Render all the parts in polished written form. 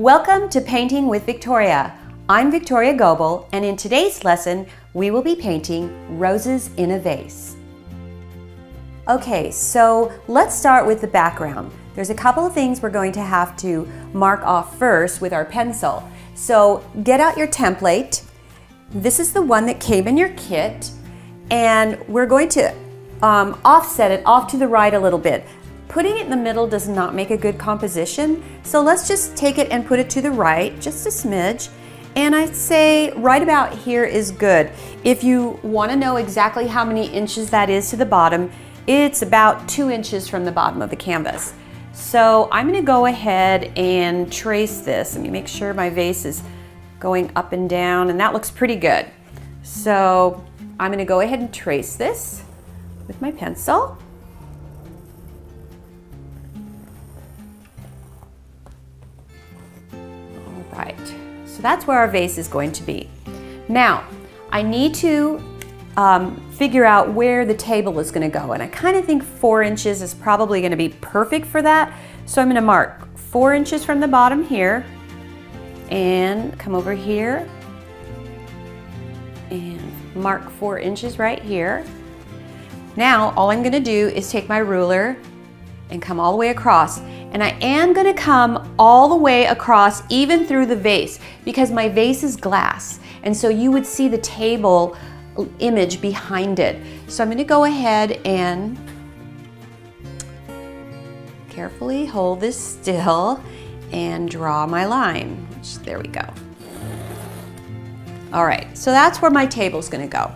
Welcome to Painting with Victoria. I'm Victoria Gobel, and in today's lesson, we will be painting roses in a vase. Okay, so let's start with the background. There's a couple of things we're going to have to mark off first with our pencil. So get out your template. This is the one that came in your kit, and we're going to offset it off to the right a little bit. Putting it in the middle does not make a good composition, so let's just take it and put it to the right, just a smidge. And I'd say right about here is good. If you want to know exactly how many inches that is to the bottom, it's about 2 inches from the bottom of the canvas. So I'm going to go ahead and trace this. Let me make sure my vase is going up and down, and that looks pretty good. So I'm going to go ahead and trace this with my pencil. Right, so that's where our vase is going to be. Now, I need to figure out where the table is going to go, and I kind of think 4 inches is probably going to be perfect for that. So I'm going to mark 4 inches from the bottom here, and come over here, and mark 4 inches right here. Now, all I'm going to do is take my ruler and come all the way across. And I am going to come all the way across, even through the vase, because my vase is glass. And so you would see the table image behind it. So I'm going to go ahead and carefully hold this still and draw my line. There we go. All right, so that's where my table's going to go.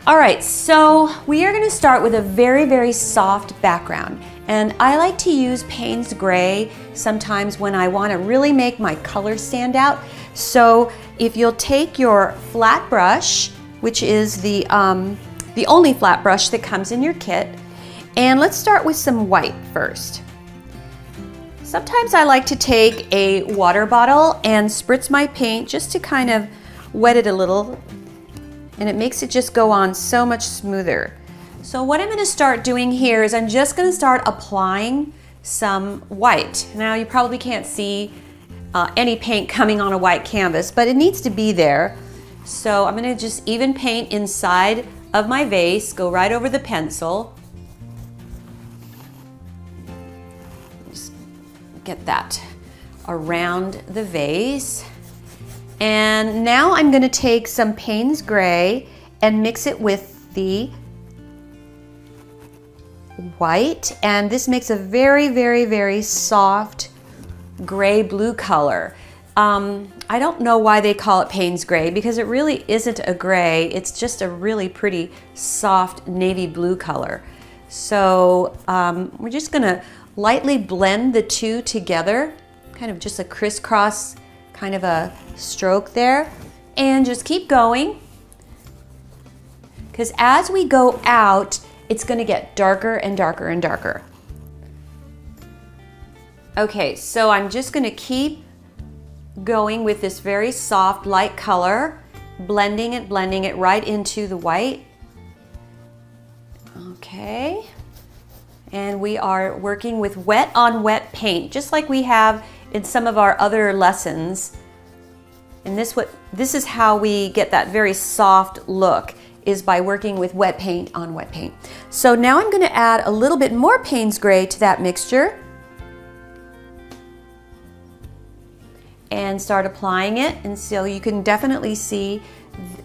All right, so we are going to start with a very, very soft background. And I like to use Payne's Gray sometimes when I want to really make my color stand out. So if you'll take your flat brush, which is the only flat brush that comes in your kit, and let's start with some white first. Sometimes I like to take a water bottle and spritz my paint just to kind of wet it a little, and it makes it just go on so much smoother. So what I'm going to start doing here is I'm just going to start applying some white. Now you probably can't see any paint coming on a white canvas, but it needs to be there. So I'm going to just even paint inside of my vase, go right over the pencil. Just get that around the vase. And now I'm going to take some Payne's Gray and mix it with the white, and this makes a very, very, very soft gray-blue color. I don't know why they call it Payne's Gray, because it really isn't a gray, it's just a really pretty soft navy blue color. So we're just gonna lightly blend the two together, kind of just a crisscross kind of a stroke there, and just keep going, because as we go out, it's going to get darker and darker and darker. Okay, so I'm just going to keep going with this very soft light color, blending it right into the white. Okay, and we are working with wet on wet paint, just like we have in some of our other lessons. And this is how we get that very soft look, is by working with wet paint on wet paint. So now I'm going to add a little bit more Payne's Gray to that mixture and start applying it. And so you can definitely see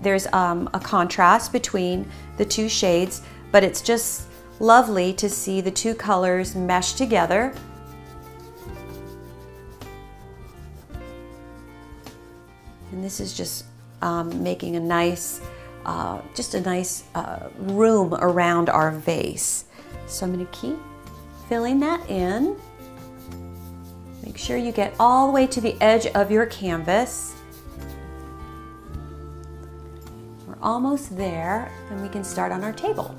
there's a contrast between the two shades, but it's just lovely to see the two colors mesh together. And this is just making a nice room around our vase. So I'm going to keep filling that in. Make sure you get all the way to the edge of your canvas. We're almost there, and we can start on our table.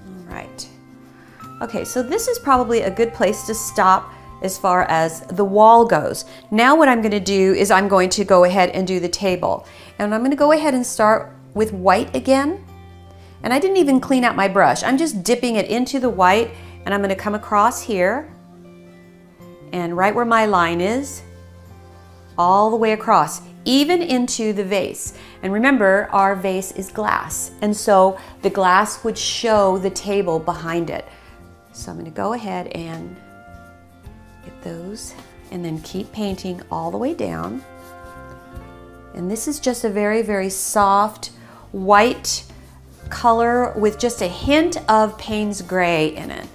All right. Okay, so this is probably a good place to stop as far as the wall goes. Now what I'm going to do is I'm going to go ahead and do the table. And I'm going to go ahead and start with white again. And I didn't even clean out my brush. I'm just dipping it into the white, and I'm going to come across here and right where my line is, all the way across, even into the vase. And remember, our vase is glass, and so the glass would show the table behind it. So I'm going to go ahead and get those and then keep painting all the way down. And this is just a very, very soft white color with just a hint of Payne's Gray in it.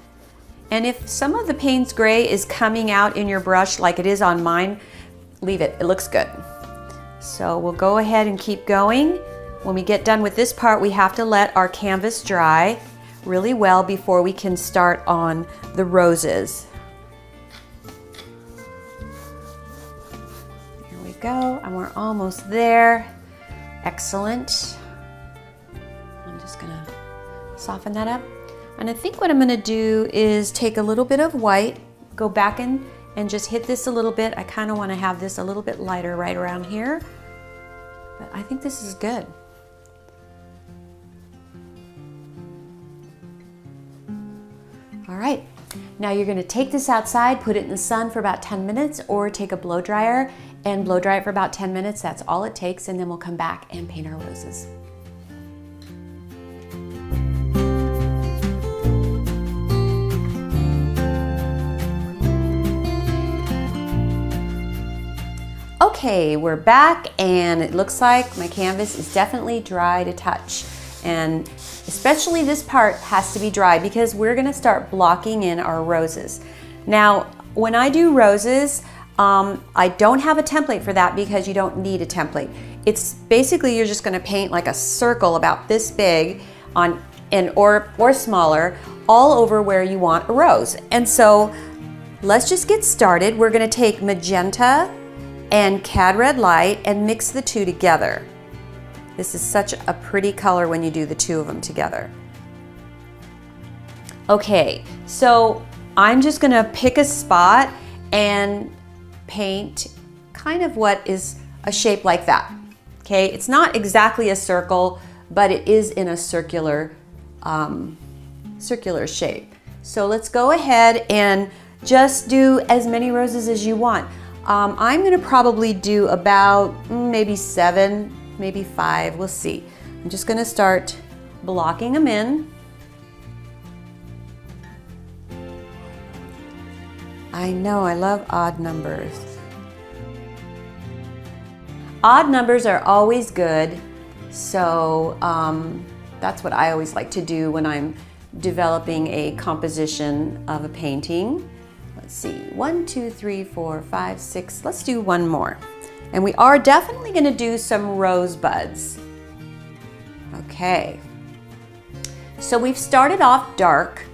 And if some of the Payne's Gray is coming out in your brush like it is on mine, leave it, it looks good. So we'll go ahead and keep going. When we get done with this part, we have to let our canvas dry really well before we can start on the roses. Here we go, and we're almost there. Excellent. I'm just gonna soften that up. And I think what I'm gonna do is take a little bit of white, go back in and just hit this a little bit. I kind of want to have this a little bit lighter right around here, but I think this is good. All right, now you're going to take this outside, put it in the sun for about 10 minutes, or take a blow dryer and blow dry it for about 10 minutes. That's all it takes, and then we'll come back and paint our roses. Okay, we're back, and it looks like my canvas is definitely dry to touch. And especially this part has to be dry because we're gonna start blocking in our roses. Now, when I do roses, I don't have a template for that because you don't need a template. It's basically, you're just gonna paint like a circle about this big or smaller all over where you want a rose. And so let's just get started. We're gonna take magenta and cad red light and mix the two together. This is such a pretty color when you do the two of them together. Okay, so I'm just gonna pick a spot and paint kind of what is a shape like that. Okay, it's not exactly a circle, but it is in a circular shape. So let's go ahead and just do as many roses as you want. I'm gonna probably do about maybe 7, maybe 5, we'll see. I'm just gonna start blocking them in. I know, I love odd numbers. Odd numbers are always good, so that's what I always like to do when I'm developing a composition of a painting. Let's see, 1, 2, 3, 4, 5, 6. Let's do one more. And we are definitely going to do some rosebuds. Okay. So we've started off dark.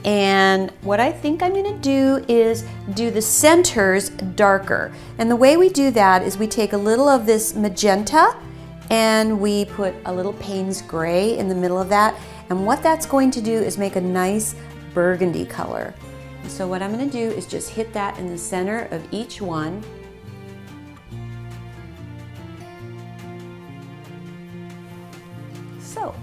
And what I think I'm going to do is do the centers darker. And the way we do that is we take a little of this magenta and we put a little Payne's Gray in the middle of that. And what that's going to do is make a nice burgundy color. So what I'm going to do is just hit that in the center of each one. So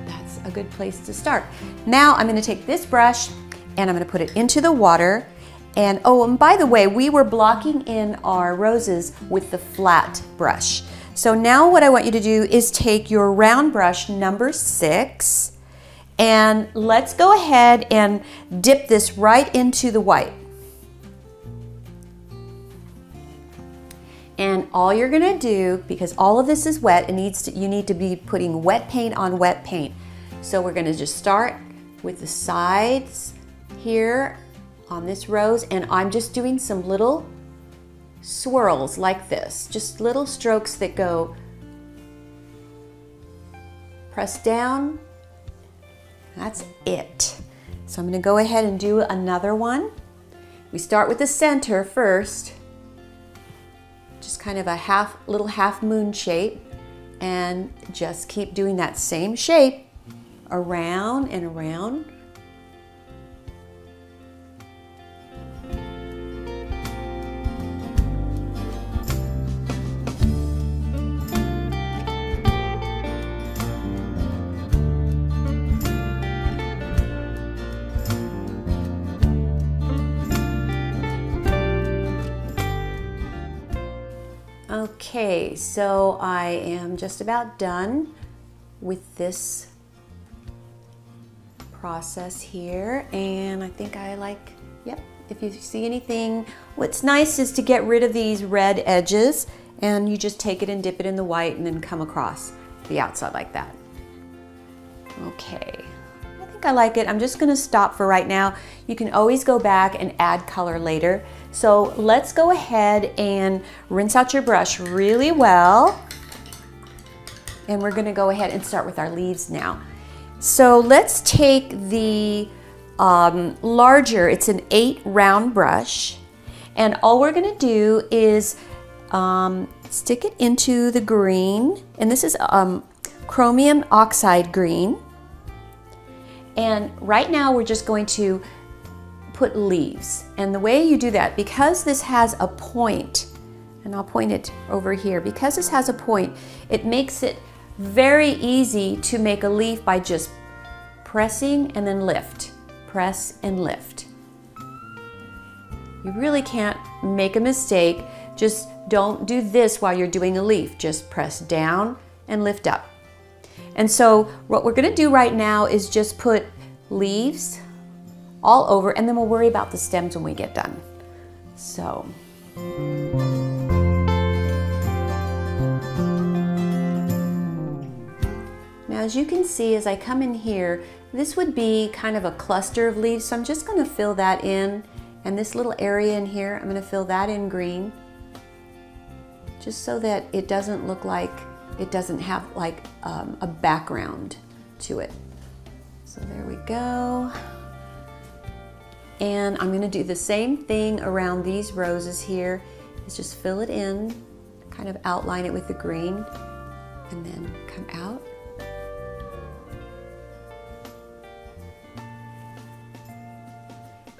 that's a good place to start. Now I'm going to take this brush and I'm going to put it into the water. And oh, and by the way, we were blocking in our roses with the flat brush. So now what I want you to do is take your round brush number 6, and let's go ahead and dip this right into the white. And all you're gonna do, because all of this is wet, you need to be putting wet paint on wet paint. So we're gonna just start with the sides here on this rose, and I'm just doing some little swirls like this, just little strokes that go press down. That's it. So I'm going to go ahead and do another one. We start with the center first, just kind of a little half moon shape, and just keep doing that same shape around and around. Okay, so I am just about done with this process here, and I think I like, yep, if you see anything, what's nice is to get rid of these red edges, and you just take it and dip it in the white and then come across the outside like that. Okay, I think I like it. I'm just gonna stop for right now. You can always go back and add color later. So let's go ahead and rinse out your brush really well. And we're gonna go ahead and start with our leaves now. So let's take the larger, it's an 8 round brush, and all we're gonna do is stick it into the green, and this is chromium oxide green. And right now we're just going to put leaves. And the way you do that, because this has a point, and I'll point it over here, because this has a point, it makes it very easy to make a leaf by just pressing and then lift, press and lift. You really can't make a mistake. Just don't do this while you're doing a leaf. Just press down and lift up. And so what we're gonna do right now is just put leaves all over, and then we'll worry about the stems when we get done. So. Now, as you can see, as I come in here, this would be kind of a cluster of leaves, so I'm just gonna fill that in, and this little area in here, I'm gonna fill that in green, just so that it doesn't look like, it doesn't have like a background to it. So there we go. And I'm gonna do the same thing around these roses here, is just fill it in, kind of outline it with the green, and then come out.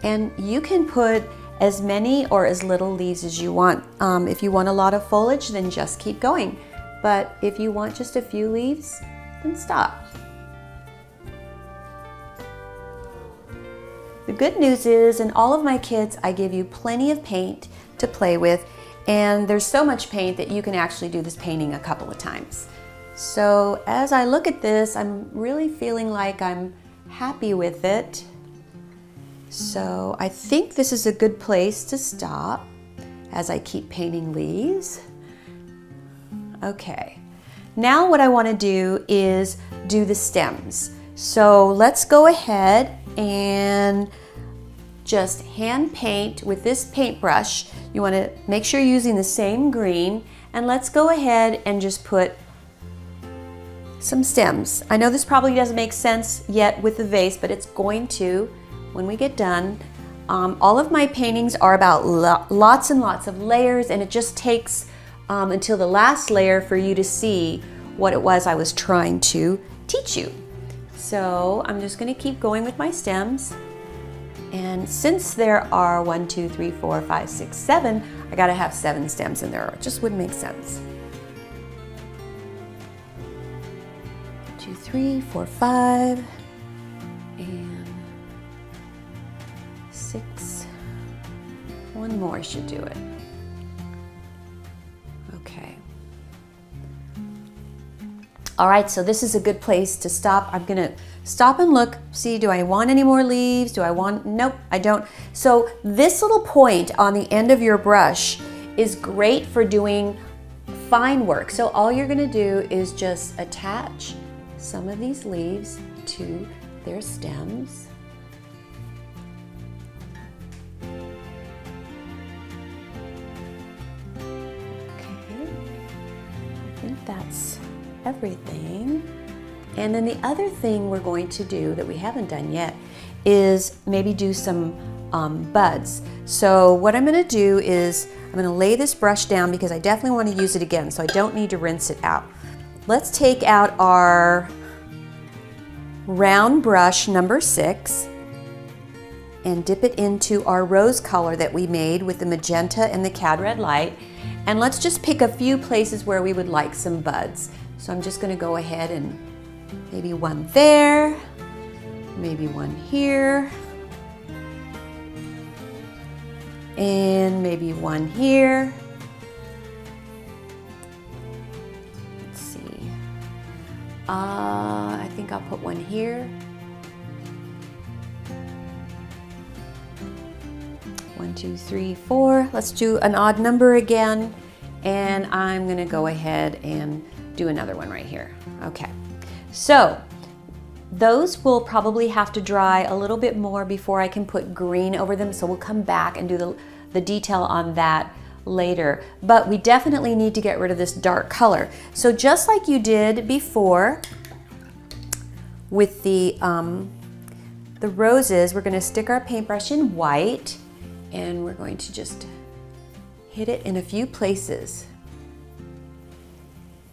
And you can put as many or as little leaves as you want. If you want a lot of foliage, then just keep going. But if you want just a few leaves, then stop. The good news is, in all of my kits, I give you plenty of paint to play with, and there's so much paint that you can actually do this painting a couple of times. So as I look at this, I'm really feeling like I'm happy with it. So I think this is a good place to stop as I keep painting leaves. Okay, now what I want to do is do the stems. So let's go ahead and just hand paint with this paintbrush. You want to make sure you're using the same green, and let's go ahead and just put some stems. I know this probably doesn't make sense yet with the vase, but it's going to when we get done. All of my paintings are about lots and lots of layers, and it just takes until the last layer for you to see what it was I was trying to teach you. So I'm just going to keep going with my stems, and since there are 1, 2, 3, 4, 5, 6, 7, I got to have 7 stems in there. It just wouldn't make sense. 2, 3, 4, 5, and 6. One more should do it. Okay. All right, so this is a good place to stop. I'm gonna stop and look, see, do I want any more leaves? Do I want, nope, I don't. So this little point on the end of your brush is great for doing fine work. So all you're gonna do is just attach some of these leaves to their stems. Okay, I think that's everything. And then the other thing we're going to do that we haven't done yet is maybe do some buds. So what I'm going to do is I'm going to lay this brush down because I definitely want to use it again, so I don't need to rinse it out. Let's take out our round brush number 6 and dip it into our rose color that we made with the magenta and the cad red light. And let's just pick a few places where we would like some buds. So I'm just going to go ahead and maybe one there, maybe one here, and maybe one here. I think I'll put one here. 1, 2, 3, 4. Let's do an odd number again. And I'm gonna go ahead and do another one right here. Okay, so those will probably have to dry a little bit more before I can put green over them. So we'll come back and do the detail on that later. But we definitely need to get rid of this dark color. So just like you did before with the roses, we're gonna stick our paintbrush in white and we're going to just hit it in a few places.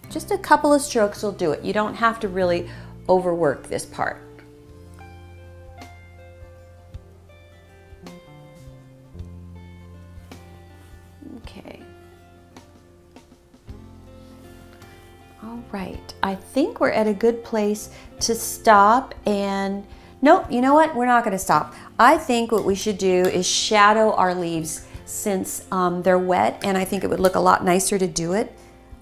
Just a couple of strokes will do it. You don't have to really overwork this part. Okay. All right, I think we're at a good place to stop and nope, you know what? We're not gonna stop. I think what we should do is shadow our leaves since they're wet, and I think it would look a lot nicer to do it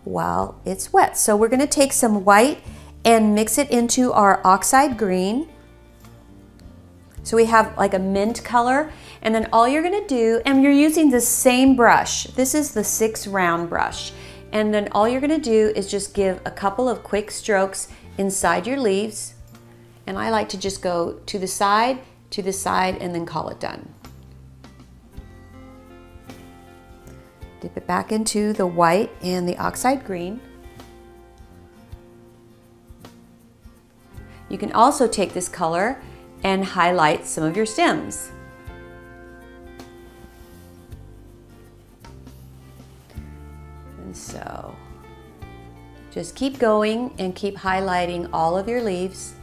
while it's wet. So we're gonna take some white and mix it into our oxide green. So we have like a mint color, and then all you're gonna do, and you're using the same brush. This is the 6 round brush. And then all you're gonna do is just give a couple of quick strokes inside your leaves. And I like to just go to the side, and then call it done. Dip it back into the white and the oxide green. You can also take this color and highlight some of your stems. And so just keep going and keep highlighting all of your leaves.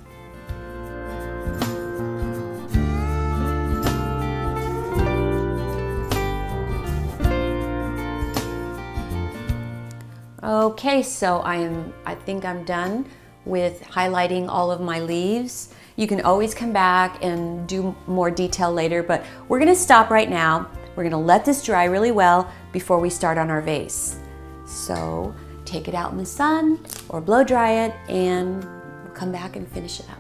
Okay, so I think I'm done with highlighting all of my leaves. You can always come back and do more detail later, but we're gonna stop right now. We're gonna let this dry really well before we start on our vase. So take it out in the sun or blow dry it, and we'll come back and finish it up.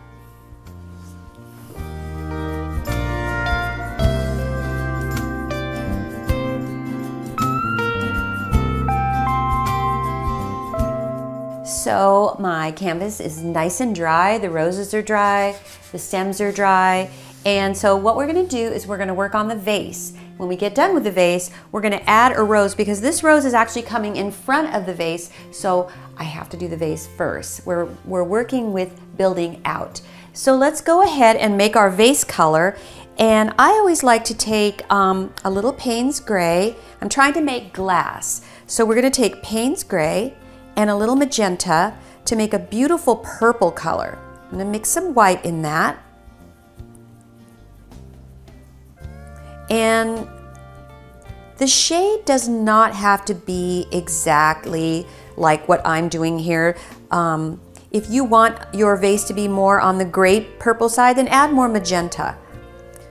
So my canvas is nice and dry. The roses are dry, the stems are dry. And so what we're gonna do is we're gonna work on the vase. When we get done with the vase, we're gonna add a rose because this rose is actually coming in front of the vase. So I have to do the vase first. We're working with building out. So let's go ahead and make our vase color. And I always like to take a little Payne's Gray. I'm trying to make glass. So we're gonna take Payne's Gray and a little magenta to make a beautiful purple color. I'm gonna mix some white in that. And the shade does not have to be exactly like what I'm doing here. If you want your vase to be more on the grape purple side, then add more magenta.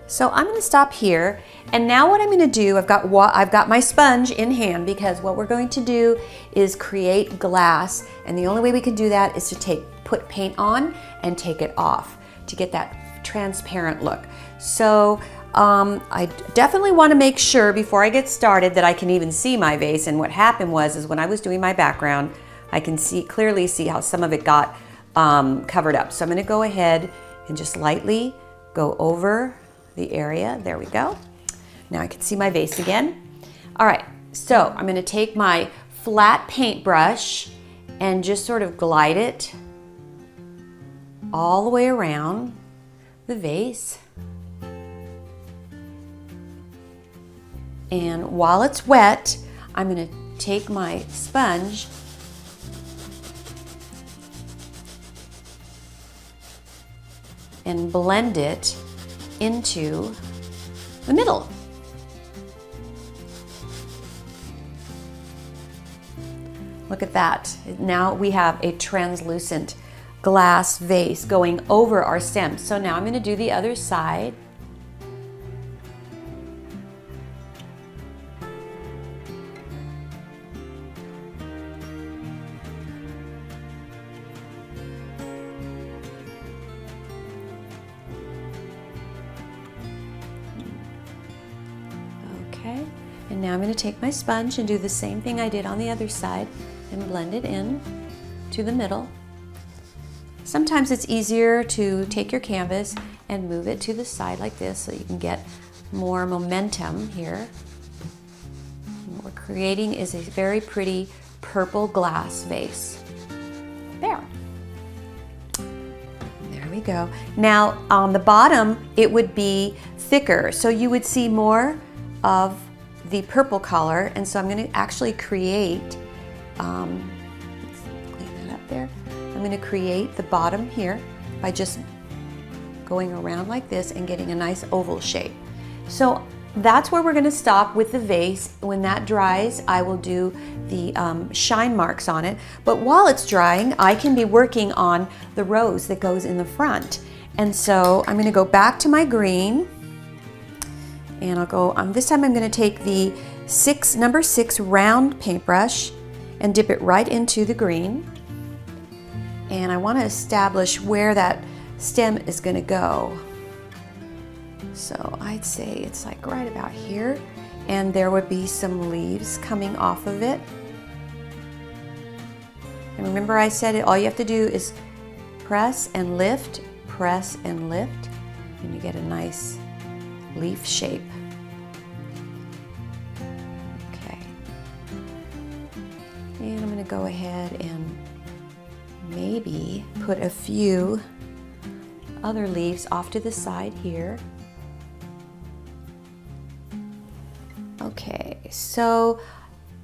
So I'm gonna stop here, and now what I'm gonna do, I've got my sponge in hand because what we're going to do is create glass, and the only way we can do that is to put paint on and take it off to get that transparent look. So I definitely wanna make sure before I get started that I can even see my vase, and what happened is when I was doing my background, I can clearly see how some of it got covered up. So I'm gonna go ahead and just lightly go over the area. There we go. Now I can see my vase again. All right, so I'm gonna take my flat paintbrush and just sort of glide it all the way around the vase. And while it's wet, I'm gonna take my sponge and blend it into the middle. Look at that. Now we have a translucent glass vase going over our stems. So now I'm going to do the other side. now I'm going to take my sponge and do the same thing I did on the other side and blend it in to the middle. Sometimes it's easier to take your canvas and move it to the side like this so you can get more momentum here. And what we're creating is a very pretty purple glass vase. There we go. Now on the bottom it would be thicker, so you would see more of the purple color, and so I'm going to actually create, let's clean that up there. I'm going to create the bottom here by just going around like this and getting a nice oval shape. So that's where we're going to stop with the vase. When that dries, I will do the shine marks on it. But while it's drying, I can be working on the rose that goes in the front. And so I'm going to go back to my green, and I'll go, this time I'm going to take the number 6 round paintbrush and dip it right into the green. And I want to establish where that stem is going to go. So I'd say it's like right about here, and there would be some leaves coming off of it. And remember I said all you have to do is press and lift, and you get a nice leaf shape. Okay. And I'm going to go ahead and maybe put a few other leaves off to the side here. Okay, so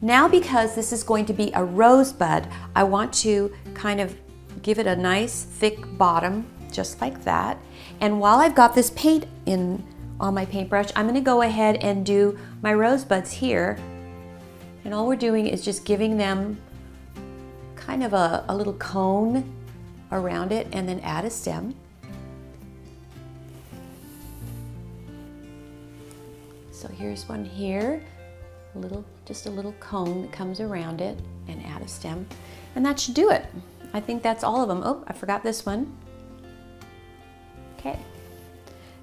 now because this is going to be a rosebud, I want to kind of give it a nice thick bottom, just like that. And while I've got this paint on my paintbrush, I'm going to go ahead and do my rosebuds here. And all we're doing is just giving them kind of a little cone around it, and then add a stem. So here's one here, just a little cone that comes around it, and add a stem. And that should do it. I think that's all of them. Oh, I forgot this one. Okay.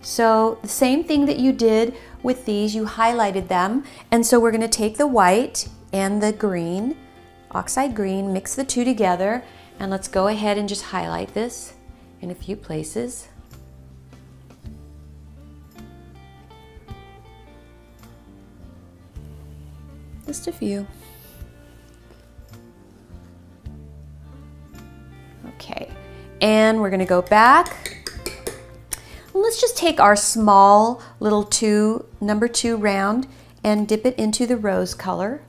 So the same thing that you did with these, you highlighted them. And so we're going to take the white and the green, oxide green, mix the two together, and let's go ahead and just highlight this in a few places. Just a few. Okay, and we're going to go back. Let's just take our small little number 2 round and dip it into the rose color,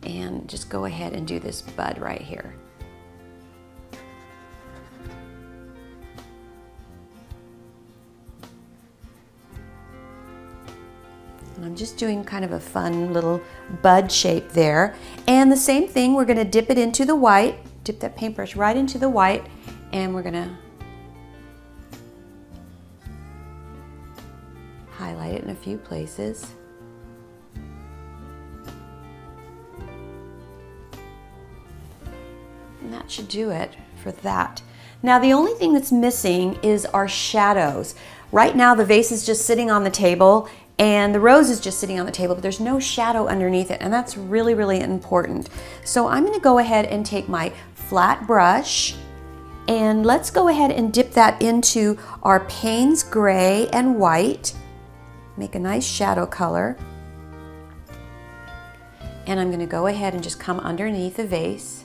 and just go ahead and do this bud right here. And I'm just doing kind of a fun little bud shape there. And the same thing, we're going to dip it into the white, dip that paintbrush right into the white, and we're going to highlight it in a few places. And that should do it for that. Now the only thing that's missing is our shadows. Right now the vase is just sitting on the table, and the rose is just sitting on the table, but there's no shadow underneath it, and that's really, really important. So I'm going to go ahead and take my flat brush, and let's go ahead and dip that into our Payne's gray and white. Make a nice shadow color. And I'm going to go ahead and just come underneath the vase.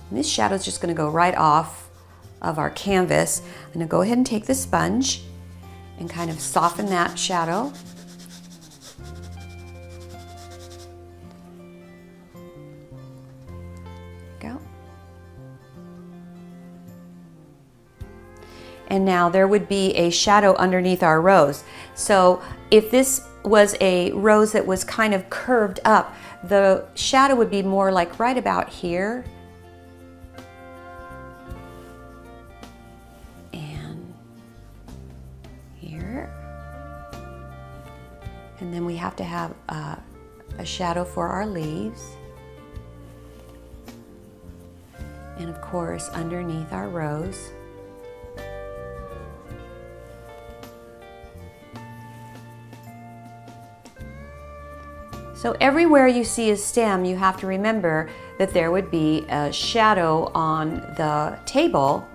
And this shadow is just going to go right off of our canvas. I'm going to go ahead and take the sponge and kind of soften that shadow. Go. And now there would be a shadow underneath our rose. So if this was a rose that was kind of curved up, the shadow would be more like right about here. And then we have to have a shadow for our leaves. And of course, underneath our rose. So everywhere you see a stem, you have to remember that there would be a shadow on the table.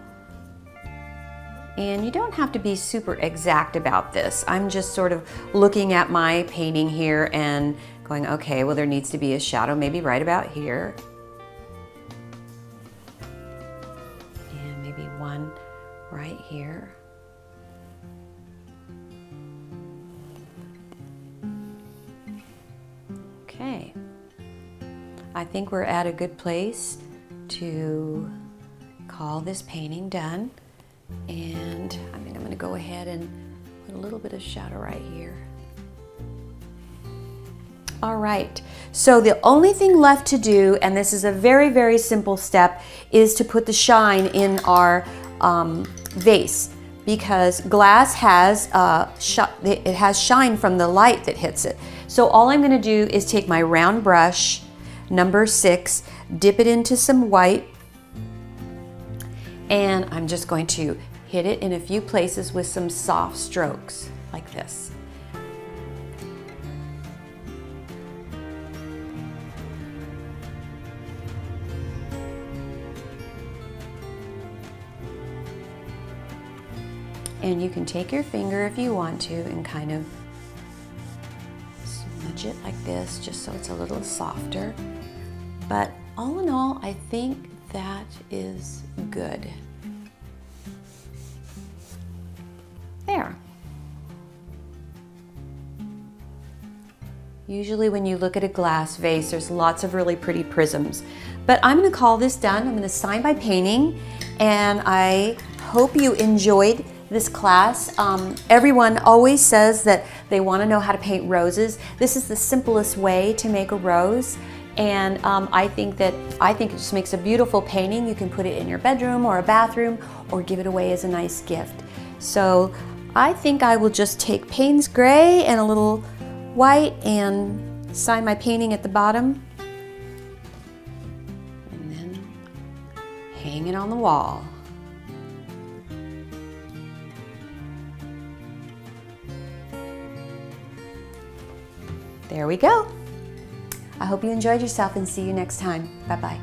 And you don't have to be super exact about this. I'm just sort of looking at my painting here and going, okay, well, there needs to be a shadow maybe right about here. And maybe one right here. Okay. I think we're at a good place to call this painting done. And I think I'm going to go ahead and put a little bit of shadow right here. All right, so the only thing left to do, and this is a very, very simple step, is to put the shine in our vase, because glass has it has shine from the light that hits it. So all I'm going to do is take my round brush, number 6, dip it into some white, and I'm just going to hit it in a few places with some soft strokes like this. And you can take your finger if you want to and kind of smudge it like this, just so it's a little softer. But all in all, I think that is good. There. Usually when you look at a glass vase, there's lots of really pretty prisms. But I'm going to call this done. I'm going to sign my painting, and I hope you enjoyed this class. Everyone always says that they want to know how to paint roses. This is the simplest way to make a rose. And I think it just makes a beautiful painting. You can put it in your bedroom or a bathroom or give it away as a nice gift. So I think I will just take Payne's Gray and a little white and sign my painting at the bottom. And then hang it on the wall. There we go. I hope you enjoyed yourself and see you next time. Bye-bye.